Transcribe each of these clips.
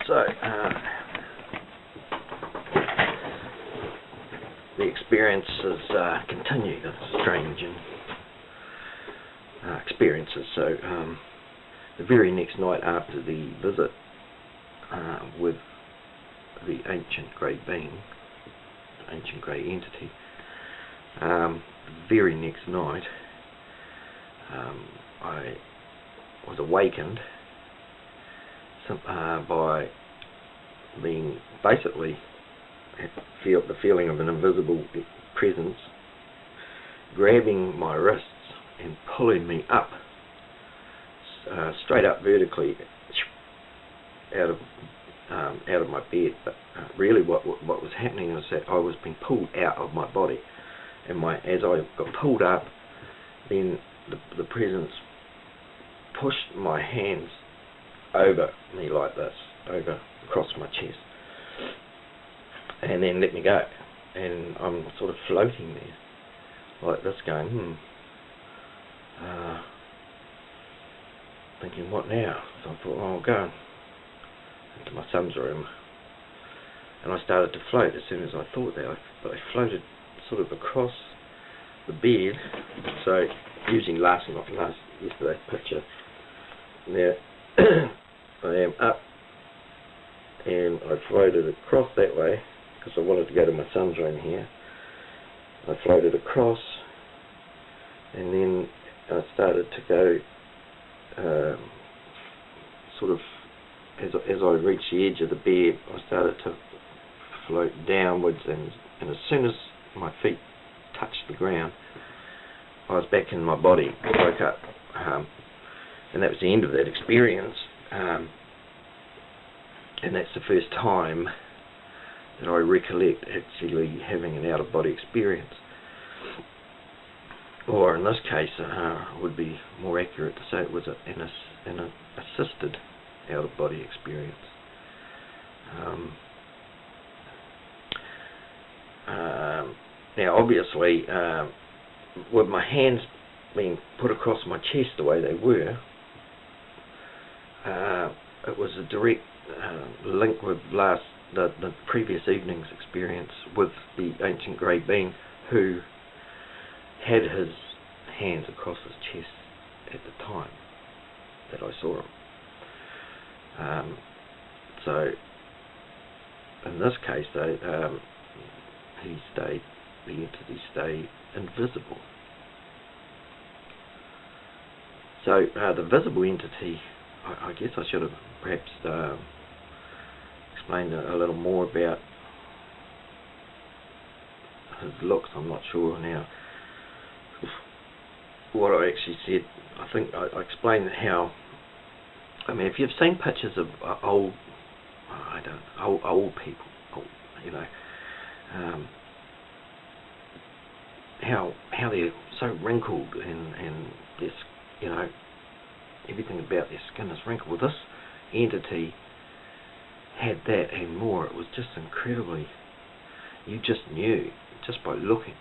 So the experiences continue. The strange experiences. So the very next night after the visit with the ancient grey being, ancient grey entity, the very next night I was awakened by being basically the feeling of an invisible presence grabbing my wrists and pulling me up, straight up vertically out of my bed. But really what was happening was that I was being pulled out of my body, and as I got pulled up, then the presence pushed my hands over me like this, across my chest, and then let me go, and I'm sort of floating there like this, going thinking, what now? So I thought, oh, I'll go into my son's room, and I started to float. As soon as I thought that, I floated sort of across the bed. So using yesterday's picture, now I am up, and I floated across that way because I wanted to go to my son's room here. I floated across, and then I started to go sort of as I reached the edge of the bed, I started to float downwards, and as soon as my feet touched the ground, I was back in my body. I woke up, and that was the end of that experience. And that's the first time that I recollect actually having an out-of-body experience. Or in this case, it would be more accurate to say it was an assisted out-of-body experience. Now obviously, with my hands being put across my chest the way they were, it was a direct link with the previous evening's experience with the ancient grey being, who had his hands across his chest at the time that I saw him. So in this case, though, the entity stayed invisible. So the visible entity, I guess I should have perhaps explained a little more about his looks. I'm not sure now what I actually said. I think I explained how, I mean, if you've seen pictures of old people, you know, how they're so wrinkled, and this, you know, everything about their skin is wrinkled. Well, this entity had that and more. It was just incredibly, you just knew just by looking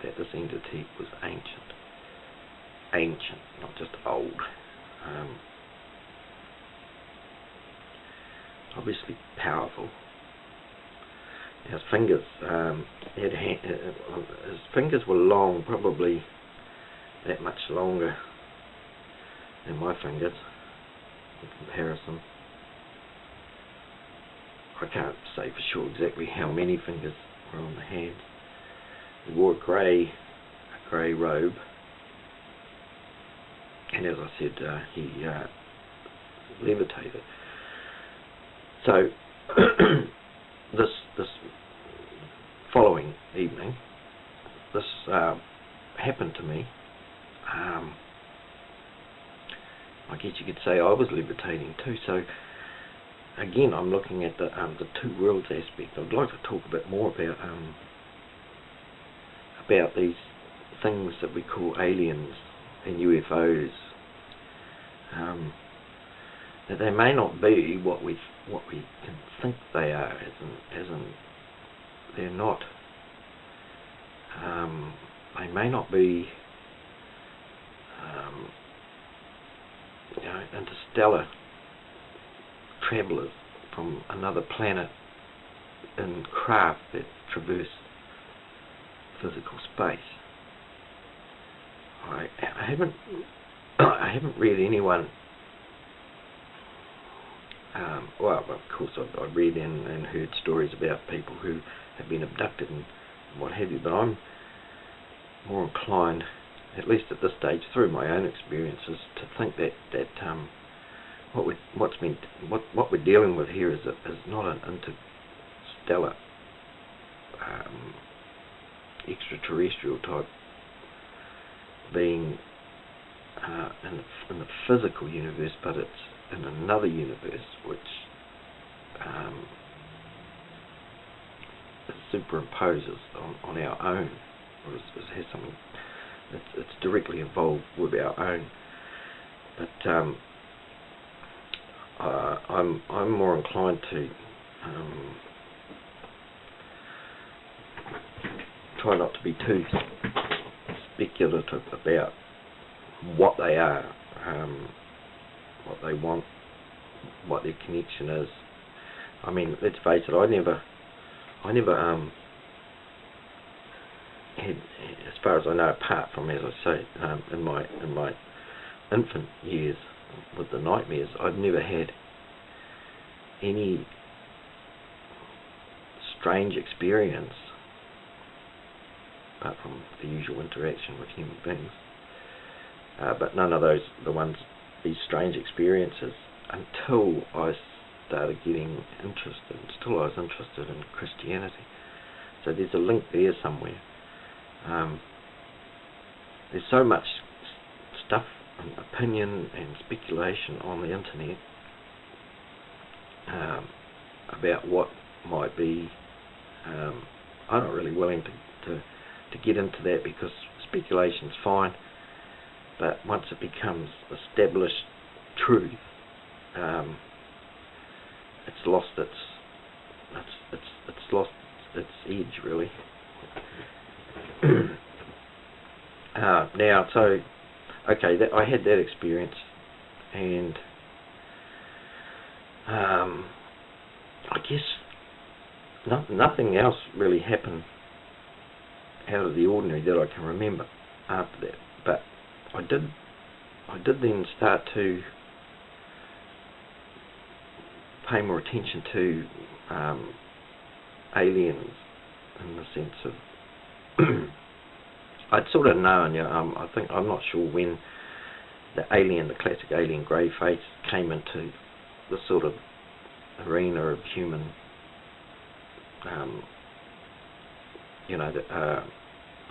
that this entity was ancient, not just old. Obviously powerful. His fingers, his fingers were long, probably that much longer than my fingers in comparison. I can't say for sure exactly how many fingers were on the hands. He wore a grey robe, and as I said, he levitated. So this following evening, this happened to me. I guess you could say I was levitating too. So again, I'm looking at the two worlds aspect. I'd like to talk a bit more about these things that we call aliens and UFOs. That they may not be what we can think they are, as in they're not. They may not be, you know, interstellar travellers from another planet in craft that traverse physical space. I haven't read anyone. Well, of course, I've read and heard stories about people who have been abducted and what have you, but I'm more inclined, at least at this stage, through my own experiences, to think that what we're dealing with here is not an interstellar, extraterrestrial type being in the physical universe, but it's in another universe which superimposes on our own, or has something it's directly involved with our own. But I'm more inclined to try not to be too speculative about what they are, what they want, what their connection is. I mean, let's face it, I never had, as far as I know, apart from, as I say, in my infant years with the nightmares, I've never had any strange experience apart from the usual interaction with human beings. But none of these strange experiences, until I started getting interested, until I was interested in Christianity. So there's a link there somewhere. There's so much stuff and opinion and speculation on the internet about what might be. I'm not really willing to get into that, because speculation's fine, but once it becomes established truth, it's lost its edge, really. Now, so okay, I had that experience, and I guess nothing else really happened out of the ordinary that I can remember after that. But I did then start to pay more attention to aliens, in the sense of I'd sort of known, I'm not sure when the classic alien grey face came into the sort of arena of human,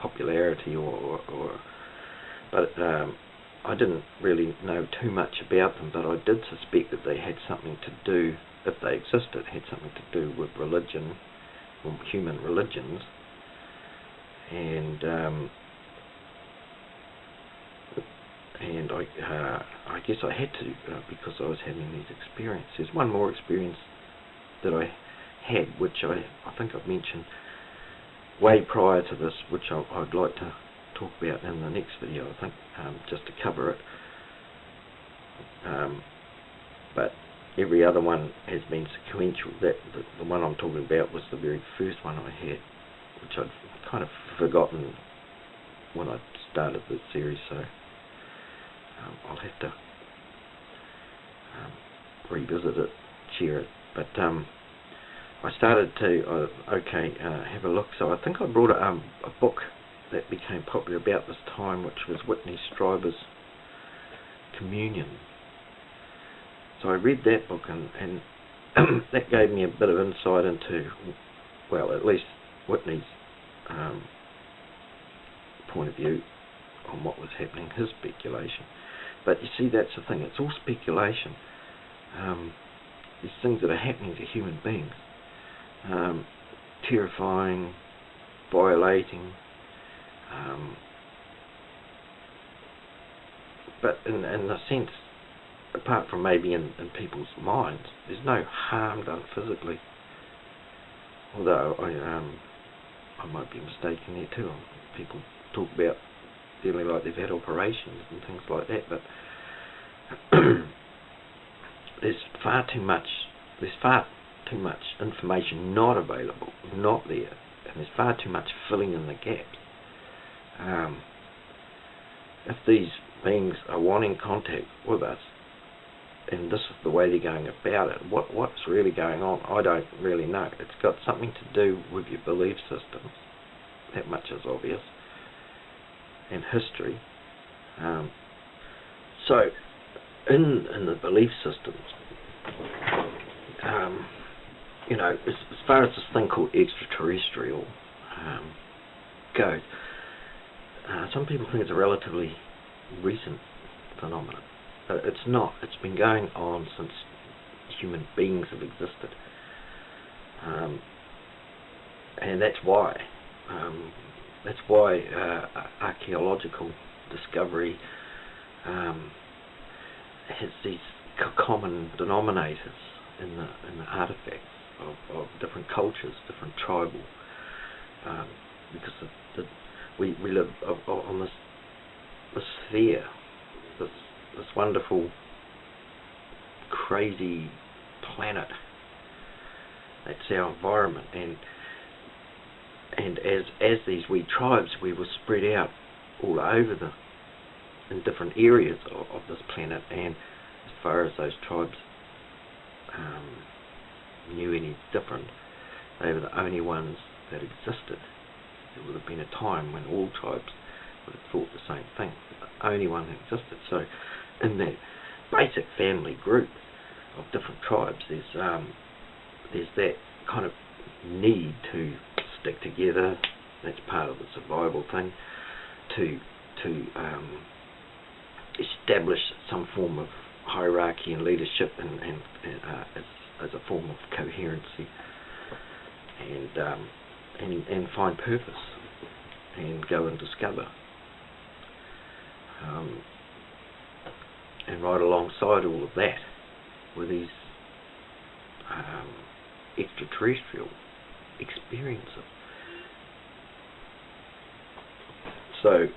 popularity, but I didn't really know too much about them, but I did suspect that they had something to do, if they existed, had something to do with religion, or human religions, and I guess I had to, because I was having these experiences. One more experience that I had, which I think I've mentioned way prior to this, which I'd like to talk about in the next video, I think, just to cover it. But every other one has been sequential. The one I'm talking about was the very first one I had, which I'd kind of forgotten when I started this series, so I'll have to revisit it, share it. But I started to have a look. So I think I brought a book that became popular about this time, which was Whitney Strieber's Communion. So I read that book, and that gave me a bit of insight into, well, at least Whitney's point of view on what was happening, his speculation. But you see, that's the thing, it's all speculation. These things that are happening to human beings, terrifying, violating, but in a sense, apart from maybe in people's minds, there's no harm done physically. Although I might be mistaken there too. People talk about feeling like they've had operations and things like that, but there's far too much information not available, not there, and there's far too much filling in the gaps. If these beings are wanting contact with us, and this is the way they're going about it, what's really going on, I don't really know. It's got something to do with your belief system. That much is obvious. And history. So, in the belief systems, as far as this thing called extraterrestrial goes, some people think it's a relatively recent phenomenon. It's not. It's been going on since human beings have existed, and that's why. Archaeological discovery has these common denominators in the artifacts of different cultures, different tribal, because we live on this sphere, this wonderful, crazy planet. That's our environment, and as these wee tribes, we were spread out all over in different areas of this planet, and as far as those tribes knew any different, they were the only ones that existed. There would have been a time when all tribes would have thought the same thing, the only one that existed. So in that basic family group of different tribes, there's that kind of need to stick together. That's part of the survival thing, to establish some form of hierarchy and leadership, and as a form of coherency, and find purpose and go and discover. And right alongside all of that were these extraterrestrial experiences. So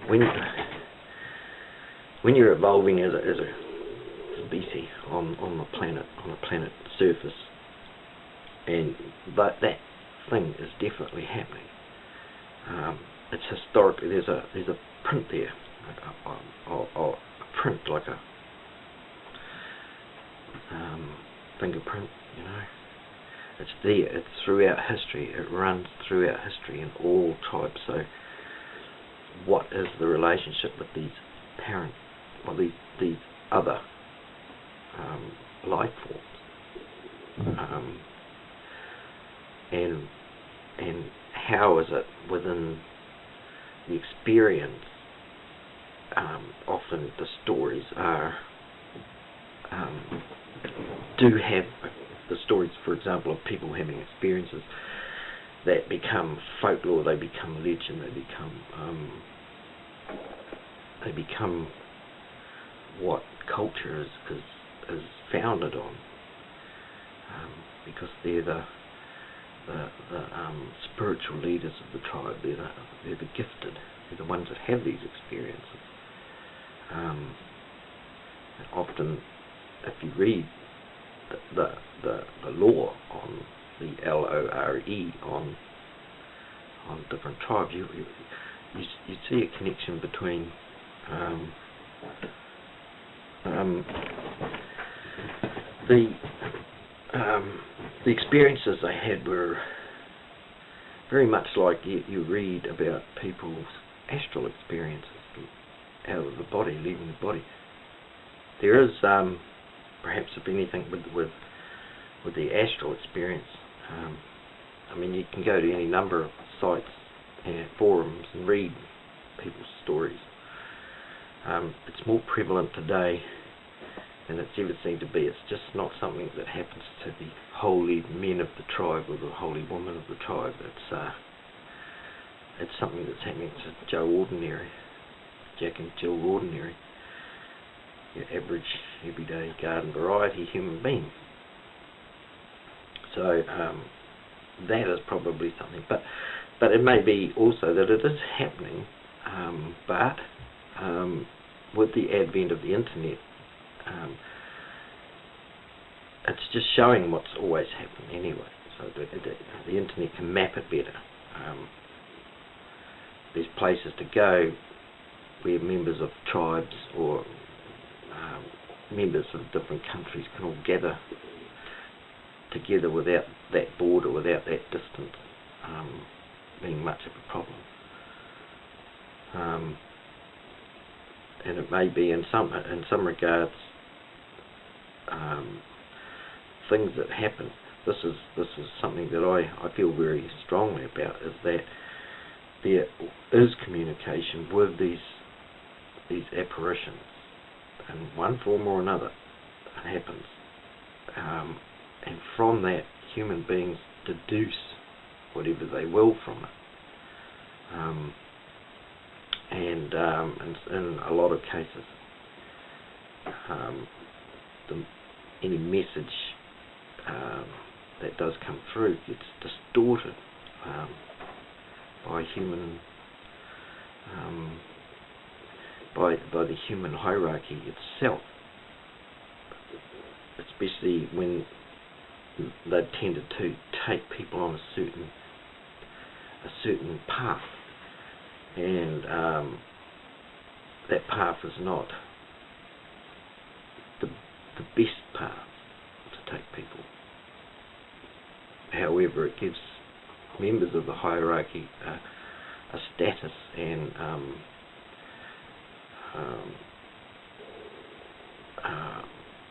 when you're evolving as a species on the planet surface, but that thing is definitely happening. It's historically, there's a print there, a print like a fingerprint, It's there. It's throughout history. It runs throughout history in all tribes. So, what is the relationship with these these other life forms, and how is it within the experience? Often the stories do have the stories, for example, of people having experiences that become folklore, they become legend, they become what culture is founded on, because they're the spiritual leaders of the tribe. They're the gifted. They're the ones that have these experiences. And often, if you read the lore on the LORE on different tribes, you see a connection between the experiences they had were very much like you read about people's astral experiences out of the body, leaving the body. There is perhaps, if anything, with the astral experience, you can go to any number of sites and forums and read people's stories. It's more prevalent today than it's ever seemed to be. It's just not something that happens to the holy men of the tribe or the holy woman of the tribe. It's something that's happening to Joe Ordinary, Jack and Jill Ordinary, your average, everyday, garden variety human being. So that is probably something, but it may be also that it is happening, but with the advent of the internet, it's just showing what's always happened anyway. So the internet can map it better. There's places to go where members of tribes or members of different countries can all gather together without that border, without that distance being much of a problem. And it may be in some regards things that happen. This is something that I feel very strongly about, is that there is communication with these apparitions in one form or another. It happens, and from that human beings deduce whatever they will from it. And in a lot of cases, any message that does come through gets distorted by human, by the human hierarchy itself, especially when they've tended to take people on a certain path, and that path is not the best path to take people. However, it gives members of the hierarchy a status and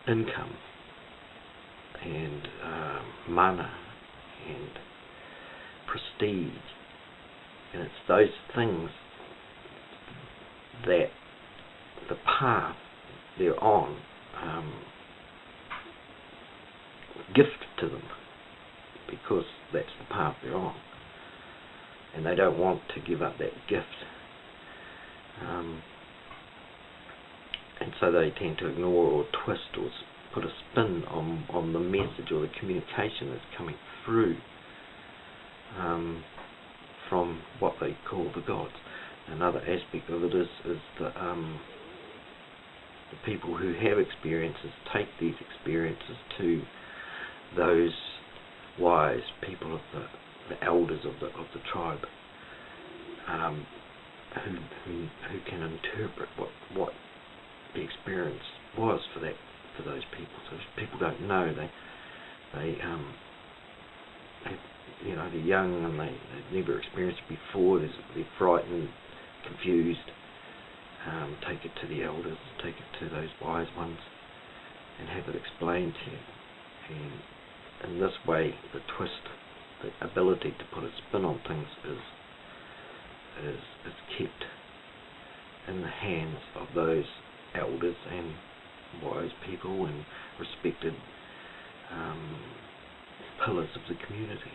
income and mana and prestige, and it's those things that the path they're on gift to them, because that's the path they're on, and they don't want to give up that gift, and so they tend to ignore or twist or put a spin on the message or the communication that's coming through from what they call the gods. Another aspect of it is the people who have experiences take these experiences to those wise people of the elders of the tribe, who can interpret what the experience was for those people. So if people don't know, they they're young and they've never experienced it before. They're frightened, confused. Take it to the elders, take it to those wise ones, and have it explained to you. And in this way, the twist, the ability to put a spin on things is kept in the hands of those elders and wise people and respected pillars of the community.